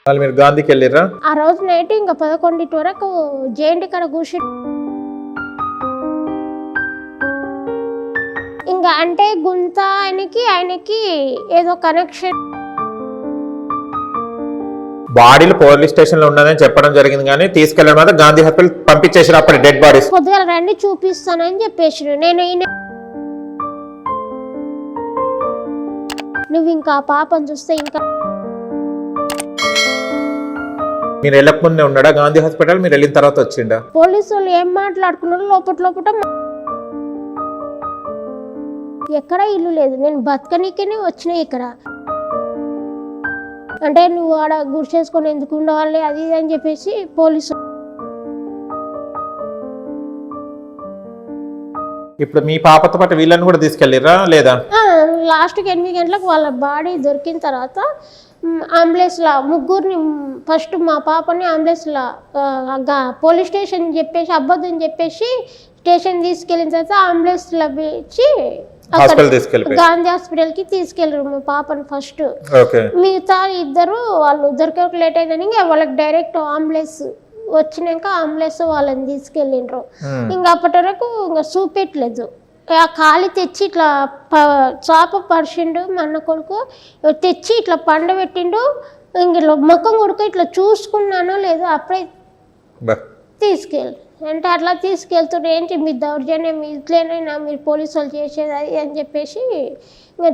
వాళ్ళు మీరు గాంధీకి వెళ్ళిర్రా? ఆ రోజు నైట్ ఇంకా 11 వరకు జేఎన్టీ కాడ కూర్చి ఇంకా అంటే గుంత ఆయనకి ఏదో కనెక్షన్. బాడీలు పోలీస్ స్టేషన్ లో ఉన్నదని చెప్పడం జరిగింది కానీ తీసుకెళ్ళడం మాత్రం గాంధీ హాస్పిటల్ పంపించేసారు. అప్పుడు డెడ్ బాడీస్ పొద్దుగాల రండి చూపిస్తానని చెప్పేసి నేను నువ్వు ఇంకా పాపని చూస్తే ఇంకా మీరు వెళ్ళకముందే ఉన్నాడా గాంధీ హాస్పిటల్? మీరు వెళ్ళిన తర్వాత వచ్చిండా? పోలీసు వాళ్ళు ఏం మాట్లాడుకున్నారు లోపల ఎక్కడ ఇల్లు లేదు, నేను బతకనీకనే వచ్చినా ఇక్కడ. అంటే నువ్వు ఆడ గుడి చేసుకొని ఎందుకు ఉండవాలి అది ఇది అని చెప్పేసి పోలీసు. ఇప్పుడు మీ పాపతో పాటు వీళ్ళని కూడా తీసుకెళ్ళిర్రా లేదా? లాస్ట్కి 8 గంటలకు వాళ్ళ బాడీ దొరికిన తర్వాత అంబులెన్స్లో ముగ్గురిని, ఫస్ట్ మా పాపని అంబులెన్స్లో పోలీస్ స్టేషన్ చెప్పేసి అబద్ధం చెప్పేసి స్టేషన్ తీసుకెళ్ళిన తర్వాత అంబులెన్స్లో ఇచ్చి గాంధీ హాస్పిటల్కి తీసుకెళ్ళరు మా పాపని ఫస్ట్. మిగతా ఇద్దరు వాళ్ళు దొరికే లేట్ అయిందని వాళ్ళకి డైరెక్ట్ అంబులెన్స్ వచ్చినాక అంబులెన్స్ వాళ్ళని తీసుకెళ్ళిండ్రు. ఇంకా అప్పటి వరకు ఇంకా చూపెట్టలేదు. ఆ ఖాళీ తెచ్చి ఇట్లా చాప పరిచిండు మా అన్న కొడుకు, తెచ్చి ఇట్లా పండబెట్టిండు. ఇంక ముఖం కొడుకు ఇట్లా చూసుకున్నానో లేదో అప్పుడే తీసుకెళ్ళి. అంటే అట్లా తీసుకెళ్తుంటే ఏంటి మీ దౌర్జన్యం ఇట్లేనైనా మీరు పోలీసు వాళ్ళు చేసేది అది అని చెప్పేసి ఇంకా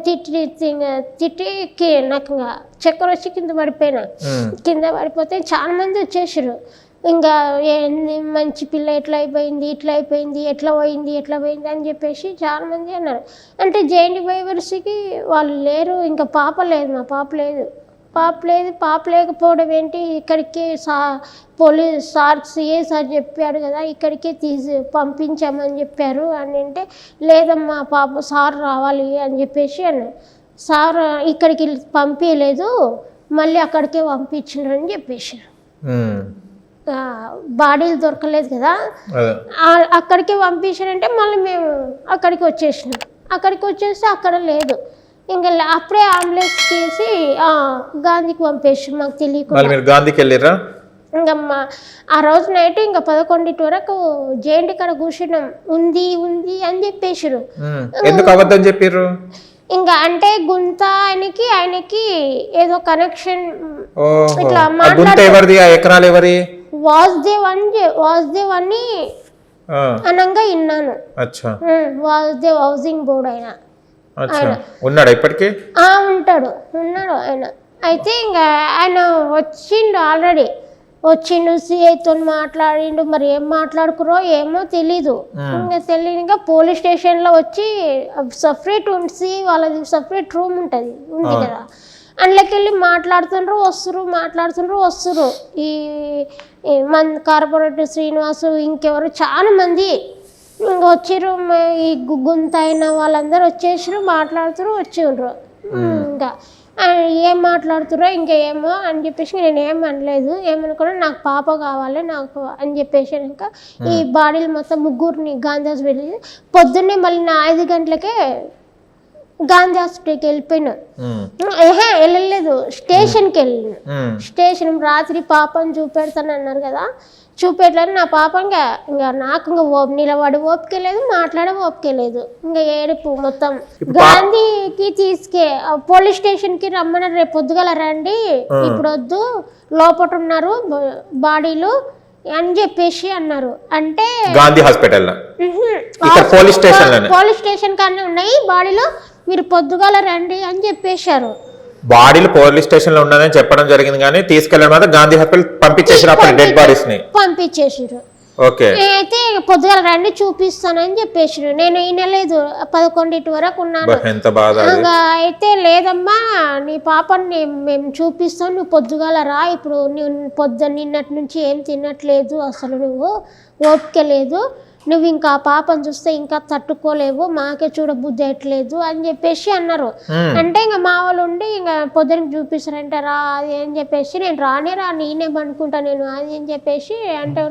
తిట్టి నాకు ఇంకా చక్కెర వచ్చి కింద పడిపోయినా. కింద పడిపోతే చాలా మంది వచ్చేసారు. ఇంకా ఏంది మంచి పిల్ల ఎట్లా అయిపోయింది ఎట్లా పోయింది అని చెప్పేసి చాలా మంది అన్నారు. అంటే జేఎన్టీ బైవర్స్కి వాళ్ళు లేరు, ఇంకా పాప లేదు, మా పాప లేకపోవడం ఏంటి, ఇక్కడికి పోలీస్ సార్ సిఏ సార్ చెప్పాడు కదా ఇక్కడికే పంపించామని చెప్పారు అని అంటే, లేదమ్మా పాప సార్ రావాలి అని చెప్పేసి అన్నారు. సార్ ఇక్కడికి పంపించలేదు, మళ్ళీ అక్కడికే పంపించినారని చెప్పేసి. బాడీలు దొరకలేదు కదా అక్కడికే పంపించారంటే మళ్ళీ మేము అక్కడికి వచ్చేస్తే అక్కడ లేదు. ఇంకా అప్పుడే అంబులెన్స్ తీసి గాంధీకి పంపేసి మాకు తెలియకుండా. గాంధీకి వెళ్ళిర్రా? ఇంకా ఆ రోజు నైట్ ఇంకా 11 వరకు జేఎన్టీ కాడ కూర్చున్నాం. ఉంది అని చెప్పేసారు. ఎందుకు అబద్ధం చెప్పారు? ఇంకా అంటే గుంత ఆయనకి ఏదో కనెక్షన్ ఇట్లా మాట్లాడుతూ వాసుదేవ్ అని అనంగా విన్నాను. వాసుదేవ్ హౌసింగ్ బోర్డ్ ఆయన ఉన్నాడు ఇప్పటికీ? ఉన్నాడు ఆయన. అయితే ఇంకా ఆయన ఆల్రెడీ వచ్చిండు, సిఐతో మాట్లాడిండు. మరి ఏం మాట్లాడుకురో ఏమో తెలీదు. ఇంకా పోలీస్ స్టేషన్లో వచ్చి సపరేట్ ఉంచి వాళ్ళది సపరేట్ రూమ్ ఉంది కదా, అందులోకి వెళ్ళి మాట్లాడుతుండ్రు వస్తురు. ఈ కార్పొరేటర్ శ్రీనివాసు ఇంకెవరు చాలా మంది ఇంకా వచ్చిర్రు. ఈ గుంత అయిన వాళ్ళందరూ వచ్చేసారు, వచ్చిండ్రు. ఇంకా ఏం మాట్లాడుతుర్రో ఇంకా ఏమో అని చెప్పేసి నేను ఏం అనలేదు. ఏమనుకున్నా నాకు పాప కావాలి నాకు అని చెప్పేసి ఇంకా ఈ బాడీలు మొత్తం ముగ్గురిని గాంధీ హాస్పిటల్ పొద్దున్నే మళ్ళీ నా 5 గంటలకే గాంధీ హాస్పిటల్కి వెళ్ళిపోయినా. వెళ్ళలేదు, స్టేషన్కి వెళ్ళిన. స్టేషన్ రాత్రి పాపని చూపెడతాను అన్నారు కదా, చూపెట్టలేదు. నా పాప ఇంకా నాకు ఇంకా నిలబడి ఓపిక లేదు, మాట్లాడే ఓపిక లేదు. ఇంకా ఏడుపు మొత్తం. గాంధీకి పోలీస్ స్టేషన్కి రమ్మన్నారు, రేపు పొద్దుగల రండి, ఇప్పుడు వద్దు, లోపల ఉన్నారు బాడీలు అని చెప్పేసి అన్నారు. అంటే గాంధీ హాస్పిటల్ పోలీస్ స్టేషన్ కానీ ఉన్నాయి బాడీలు, మీరు పొద్దుగాల రండి అని చెప్పేశారు. బాడీలు పోలీస్ స్టేషన్ లో ఉన్నదని చెప్పడం జరిగింది కానీ తీసుకెళ్ళడం మాత్రం గాంధీ హాస్పిటల్ పంపించేసారు. అప్పుడు డెడ్ బాడీస్ ని పంపించేసారు. అయితే పొద్దుగాల రండి చూపిస్తానని చెప్పేసారు. నేను వినలేదు, 11 వరకు ఉన్నాను. అయితే లేదమ్మా నీ పాపని మేము చూపిస్తాం, నువ్వు పొద్దుగాల రా, ఇప్పుడు నిన్నటి నుంచి ఏం తినట్లేదు, అసలు నువ్వు ఓపిక లేదు, నువ్వు ఇంకా ఆ పాపను చూస్తే ఇంకా తట్టుకోలేవు, మాకే చూడబుద్ధి అయ్యట్లేదు అని చెప్పేసి అన్నారు. అంటే ఇంకా మా వాళ్ళు ఉండి ఇంకా పొద్దునకి చూపిస్తారంటే రా అది అని చెప్పేసి, నేను నేనే అనుకుంటా నేను అది అని చెప్పేసి అంటే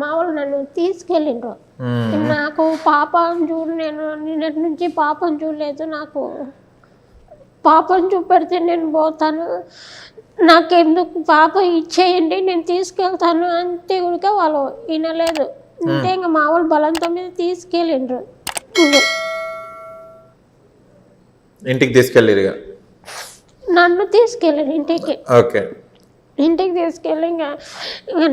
మా వాళ్ళు నన్ను తీసుకెళ్ళిండ్రు. నాకు పాపను నేను నిన్నటి నుంచి పాపను చూడలేదు, నాకు పాపను చూపెడితే నేను పోతాను, నాకెందుకు పాప ఇచ్చేయండి నేను తీసుకెళ్తాను అంటే కూడా వాళ్ళు వినలేదు. అంటే ఇంకా మామూలు బలంతో మీద తీసుకెళ్ళిండ్రు. ఇంటికి తీసుకెళ్ళిరు ఇక? నన్ను తీసుకెళ్ళారు ఇంటికి. ఓకే. ఇంటికి తీసుకెళ్ళి ఇంకా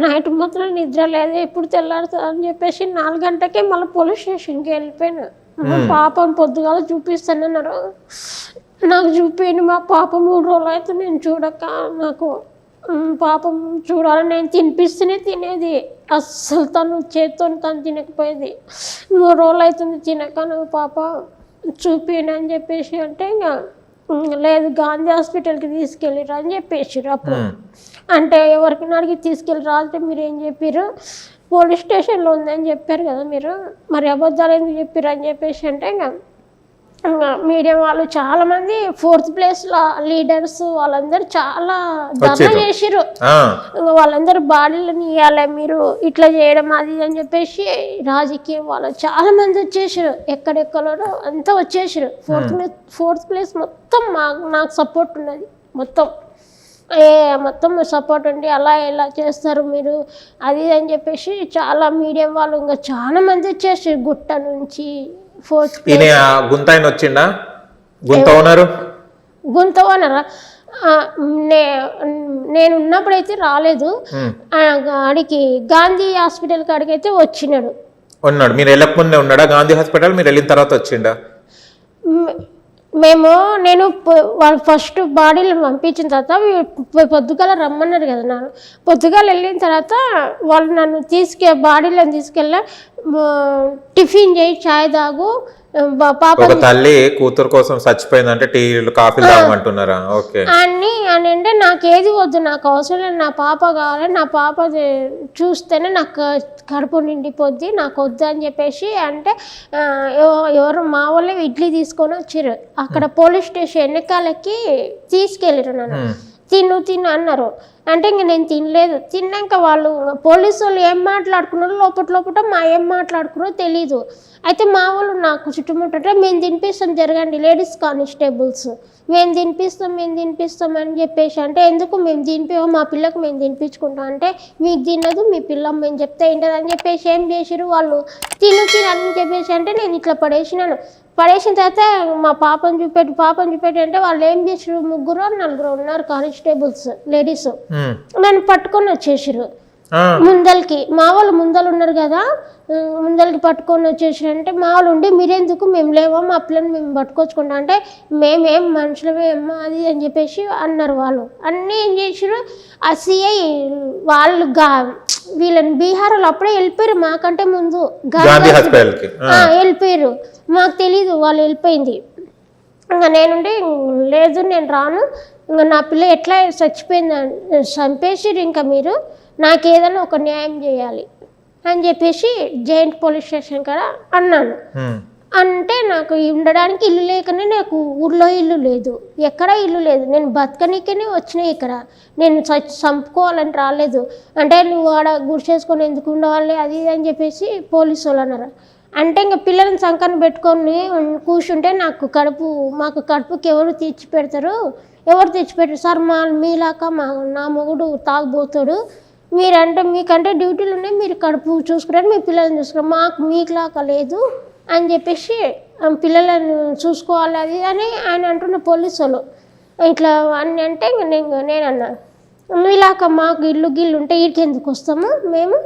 నైట్ మొత్తం నిద్ర లేదు, ఎప్పుడు తెల్లారుతుంది అని చెప్పేసి 4 గంటలకే మళ్ళీ పోలీస్ స్టేషన్కి వెళ్ళిపోయాను. పాపం పొద్దుగాల చూపిస్తానన్నారు. నాకు చూపించండి మా పాప 3 రోజులు అయితే నేను చూడక, నాకు పాపం చూడాలని నేను తినిపిస్తేనే తినేది, అస్సలు తను చేతితో తను తినకపోయేది. 3 రోజులు అవుతుంది తినక, నాకు పాప చూపించండి అని చెప్పేసి అంటే ఇంకా లేదు గాంధీ హాస్పిటల్కి తీసుకెళ్ళిరా అని చెప్పేసారు. అప్పుడు అంటే ఎవరికైనా అడిగి తీసుకెళ్ళిరా అంటే మీరు ఏం చెప్పారు, పోలీస్ స్టేషన్లో ఉందని చెప్పారు కదా మీరు, మరి అబద్ధాలు ఎందుకు చెప్పారు అని చెప్పేసి అంటే ఇంకా మీడియా వాళ్ళు చాలామంది 4th ప్లేస్లో లీడర్స్ వాళ్ళందరూ చాలా ధర్నా చేసిరు. వాళ్ళందరూ బాడీలను ఇవ్వాలి మీరు ఇట్లా చేయడం అది అని చెప్పేసి రాజకీయం వాళ్ళు చాలా మంది వచ్చేసారు, ఎక్కడెక్కడో అంతా వచ్చేసారు. 4th ప్లేస్ మొత్తం నాకు సపోర్ట్ ఉన్నది, మొత్తం సపోర్ట్ ఉండి అలా ఎలా చేస్తారు మీరు అది అని చెప్పేసి చాలా మీడియా వాళ్ళు ఇంకా చాలా మంది వచ్చేసారు. గుట్ట నుంచి 4th గుంత ఆయన వచ్చిండా? గుంత ఓనరు నేను ఉన్నప్పుడైతే రాలేదు. ఆడికి గాంధీ హాస్పిటల్ కాడికి అయితే ఉన్నాడు. మీరు వెళ్ళకముందే ఉన్నాడా గాంధీ హాస్పిటల్? మీరు వెళ్ళిన తర్వాత వచ్చిండా? నేను వాళ్ళు ఫస్ట్ బాడీలు పంపించిన తర్వాత పొద్దుగాల రమ్మన్నారు కదా, నన్ను పొద్దుగాల వెళ్ళిన తర్వాత వాళ్ళు నన్ను బాడీలను తీసుకెళ్ళా, టిఫిన్ చేయి చాయ్ తాగు, పాప తల్లి కూతురు కోసం చచ్చిపోయిందంటే టీలు కాఫీలు తాగమంటున్నారా? ఓకే అని అంటే నాకు ఏది వద్దు, నాకు అవసరం లేదు, నా పాప కావాలి, నా పాప చూస్తేనే నాకు కడుపు నిండిపోద్ది, నాకు వద్దు అని చెప్పేసి అంటే ఎవరు మా వాళ్ళే ఇడ్లీ తీసుకొని వచ్చారు. అక్కడ పోలీస్ స్టేషన్ వెనకాలకి తీసుకెళ్ళారు నన్ను, తిను అన్నారు. అంటే ఇంక నేను తినలేదు. తిన్నాక వాళ్ళు పోలీసు వాళ్ళు ఏం మాట్లాడుకున్నారో లోపల మా ఏం మాట్లాడుకున్నారో తెలీదు. అయితే మా వాళ్ళు నాకు చుట్టుముట్టే మేము తినిపిస్తాం జరగండి లేడీస్ కానిస్టేబుల్స్, మేము తినిపిస్తాం అని చెప్పేసి అంటే ఎందుకు మేము తినిపివో మా పిల్లకు మేము తినిపించుకుంటాం అంటే మీకు తినదు మీ పిల్ల మేము చెప్తే ఏంటది అని చెప్పేసి ఏం చేసారు వాళ్ళు, తిను అని చెప్పేసి అంటే నేను ఇట్లా పడేసిన తర్వాత మా పాపను చూపెట్టి అంటే వాళ్ళు ఏం చేసారు 3-4 ఉన్నారు కానిస్టేబుల్స్ లేడీస్, నన్ను పట్టుకొని వచ్చేసారు ముందలకి. మా వాళ్ళు ముందలు ఉన్నారు కదా, ముందలకి పట్టుకొని వచ్చేసారు. అంటే మా వాళ్ళు ఉండి మీరెందుకు మేము లేవా మా పిల్లని మేము పట్టుకొచ్చుకుంటాం అంటే మేమేం మనుషులమేమ్మా అది అని చెప్పేసి అన్నారు వాళ్ళు. అన్నీ ఏం చేసారు ఆ సిఐ వాళ్ళు వీళ్ళని బీహార్ వాళ్ళు అప్పుడే వెళ్ళిపోయారు, మాకంటే ముందు వెళ్ళిపోయారు, మాకు తెలీదు వాళ్ళు వెళ్ళిపోయింది. ఇంకా నేనుండి లేదు నేను రాను, ఇంకా నా పిల్ల ఎట్లా చచ్చిపోయిందని చంపేసిరు, ఇంకా మీరు నాకు ఏదైనా ఒక న్యాయం చేయాలి అని చెప్పేసి జైంట్ పోలీస్ స్టేషన్ కాడ అన్నాను. అంటే నాకు ఉండడానికి ఇల్లు లేకనే, నాకు ఊర్లో ఇల్లు లేదు, ఎక్కడ ఇల్లు లేదు, నేను బతకనికనే వచ్చినా ఇక్కడ, నేను చంపుకోవాలని రాలేదు. అంటే నువ్వు ఆడ గుడిసేసుకొని ఎందుకు ఉండవాలి అది అని చెప్పేసి పోలీసు వాళ్ళు అన్నారు. అంటే ఇంకా పిల్లల్ని సంకన పెట్టుకొని కూర్చుంటే మాకు కడుపుకి ఎవరు తెచ్చిపెడతారు సార్, మీలాక నా మొగుడు తాగుబోతాడు, మీకంటే డ్యూటీలు ఉన్నాయి, మీరు కడుపు చూసుకున్నారు, మీ పిల్లల్ని చూసుకున్నారు, మీకులాక లేదు అని చెప్పేసి పిల్లలను చూసుకోవాలి అది అని ఆయన అంటున్న పోలీసు వాళ్ళు. ఇట్లా అని అంటే నేను అన్నా మీలాక మాకు ఇల్లు ఉంటే వీడికి ఎందుకు వస్తాము మేము.